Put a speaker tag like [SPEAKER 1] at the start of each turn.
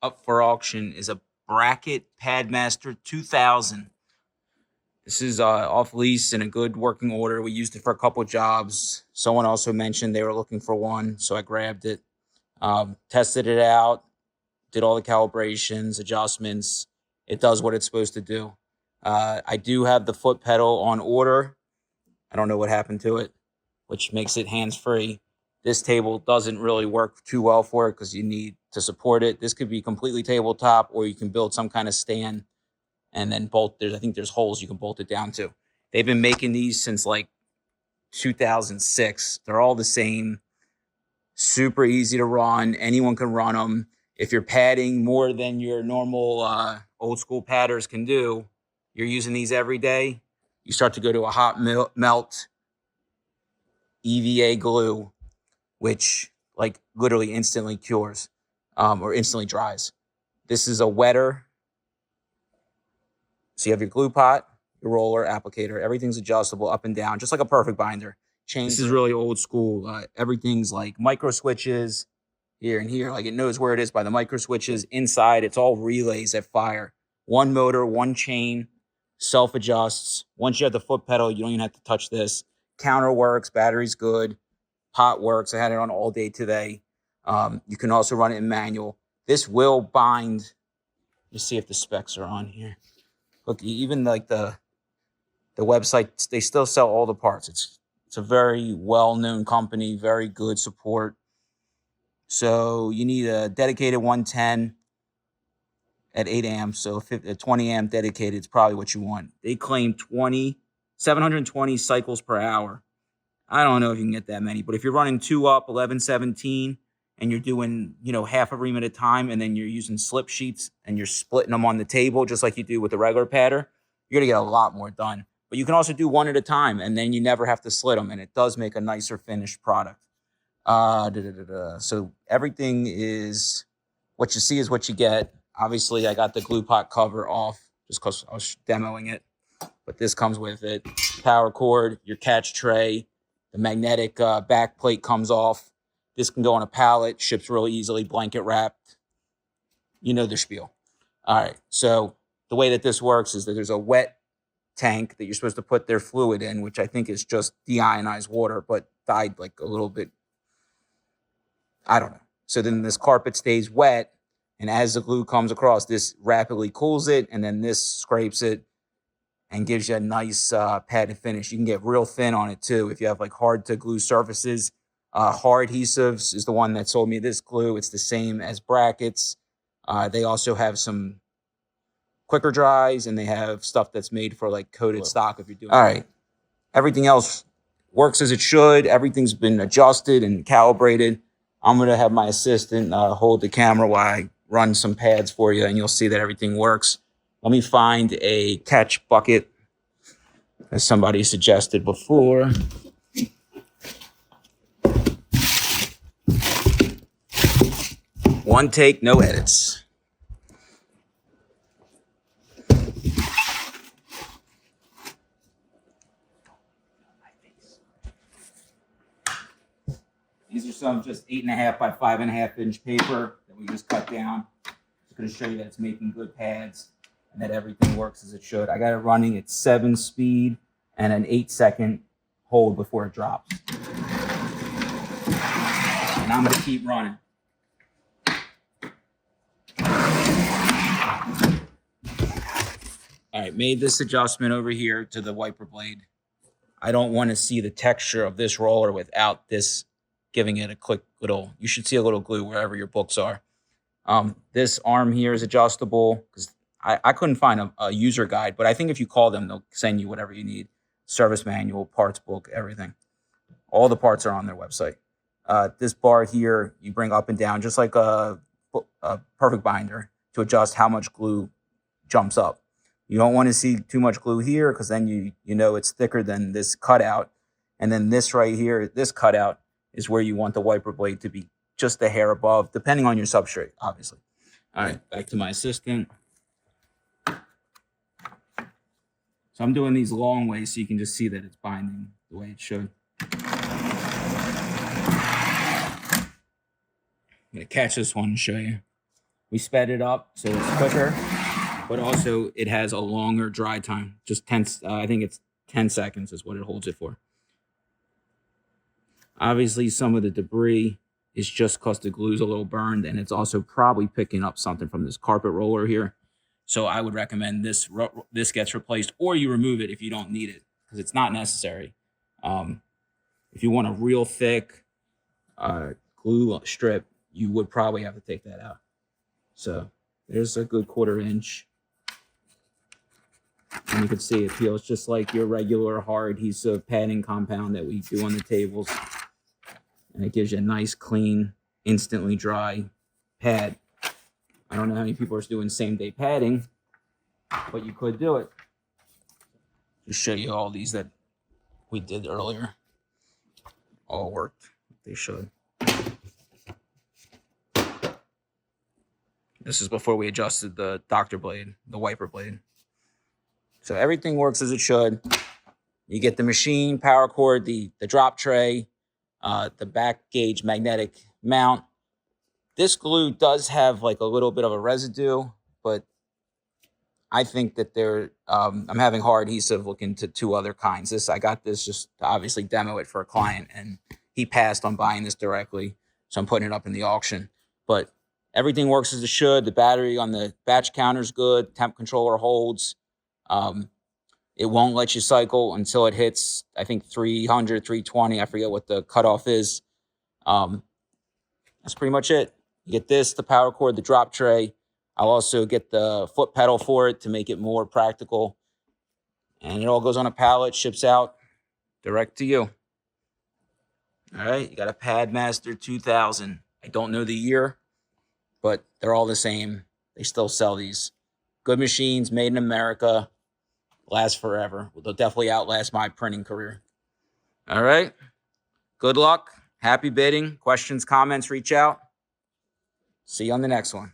[SPEAKER 1] up for auction is a Brackett Padmaster 2000. This is off lease in a good working order. We used it for a couple jobs. Someone also mentioned they were looking for one, so I grabbed it. Tested it out, did all the calibrations, adjustments. It does what it's supposed to do. I do have the foot pedal on order. I don't know what happened to it, which makes it hands-free. This table doesn't really work too well for it because you need to support it. This could be completely tabletop, or you can build some kind of stand and then bolt. I think there's holes you can bolt it down to. They've been making these since like 2006. They're all the same. Super easy to run. Anyone can run them. If you're padding more than your normal old school padders can do, you're using these every day, you start to go to a hot melt EVA glue, which like literally instantly cures or instantly dries. This is a wetter. So you have your glue pot, your roller, applicator. Everything's adjustable up and down, just like a perfect binder. This is really old school. Everything's like micro switches here and here. Like it knows where it is by the micro switches. Inside, it's all relays that fire. One motor, one chain, self-adjusts. Once you have the foot pedal, you don't even have to touch this. Counter works, battery's good. Pot works. I had it on all day today. You can also run it in manual. This will bind. Let's see if the specs are on here. Look, even like the website, they still sell all the parts. It's a very well-known company, very good support. So you need a dedicated 110 at 8 amps. So a 20 amp dedicated is probably what you want. They claim 720 cycles per hour. I don't know if you can get that many, but if you're running 2 up, 11, 17, and you're doing, half a ream at a time, and then you're using slip sheets and you're splitting them on the table just like you do with the regular padder, you're going to get a lot more done. But you can also do one at a time, and then you never have to slit them, and it does make a nicer finished product. So everything is what you see is what you get. Obviously, I got the glue pot cover off just because I was demoing it, but this comes with it. Power cord, your catch tray, the magnetic back plate comes off. This can go on a pallet, ships really easily, blanket wrapped. You know the spiel. All right, so the way that this works is that there's a wet tank that you're supposed to put their fluid in, which I think is just deionized water, but dyed like a little bit. I don't know. So then this carpet stays wet, and as the glue comes across, this rapidly cools it, and then this scrapes it and gives you a nice padded finish. You can get real thin on it too if you have like hard to glue surfaces. Hard Adhesives is the one that sold me this glue. It's the same as Brackett's. They also have some quicker dries, and they have stuff that's made for like coated stock if you're doing. All right. Everything else works as it should. Everything's been adjusted and calibrated. I'm going to have my assistant hold the camera while I run some pads for you, and you'll see that everything works. Let me find a catch bucket, as somebody suggested before. One take, no edits. These are some just 8.5 by 5.5 inch paper that we just cut down. Just going to show you that it's making good pads and that everything works as it should. I got it running at 7 speed and an 8-second hold before it drops. And I'm going to keep running. All right, made this adjustment over here to the wiper blade. I don't want to see the texture of this roller without this giving it a quick little, you should see a little glue wherever your books are. This arm here is adjustable because I couldn't find a user guide, but I think if you call them, they'll send you whatever you need. Service manual, parts book, everything. All the parts are on their website. This bar here, you bring up and down just like a perfect binder to adjust how much glue jumps up. You don't want to see too much glue here because then you know it's thicker than this cutout. And then this right here, this cutout is where you want the wiper blade to be just a hair above, depending on your substrate, obviously. All right, back to my assistant. So I'm doing these long ways so you can just see that it's binding the way it should. I'm going to catch this one and show you. We sped it up so it's quicker, but also it has a longer dry time. Just 10, I think it's 10 seconds is what it holds it for. Obviously, some of the debris is just because the glue's a little burned, and it's also probably picking up something from this carpet roller here. So I would recommend this gets replaced, or you remove it if you don't need it, because it's not necessary. If you want a real thick glue strip, you would probably have to take that out. So there's a good 1/4 inch. And you can see it feels just like your regular hard adhesive padding compound that we do on the tables. And it gives you a nice, clean, instantly dry pad. I don't know how many people are doing same-day padding, but you could do it. Just show you all these that we did earlier. All worked. They should. This is before we adjusted the doctor blade, the wiper blade. So everything works as it should. You get the machine, power cord, the drop tray, the back gauge magnetic mount. This glue does have like a little bit of a residue, but I think that I'm having hard adhesive looking to 2 other kinds. I got this just to obviously demo it for a client, and he passed on buying this directly, so I'm putting it up in the auction. But everything works as it should. The battery on the batch counter is good. Temp controller holds. It won't let you cycle until it hits, I think, 300, 320. I forget what the cutoff is. That's pretty much it. You get this, the power cord, the drop tray. I'll also get the foot pedal for it to make it more practical. And it all goes on a pallet, ships out direct to you. All right, you got a Padmaster 2000. I don't know the year, but they're all the same. They still sell these. Good machines, made in America, last forever. They'll definitely outlast my printing career. All right, good luck. Happy bidding. Questions, comments, reach out. See you on the next one.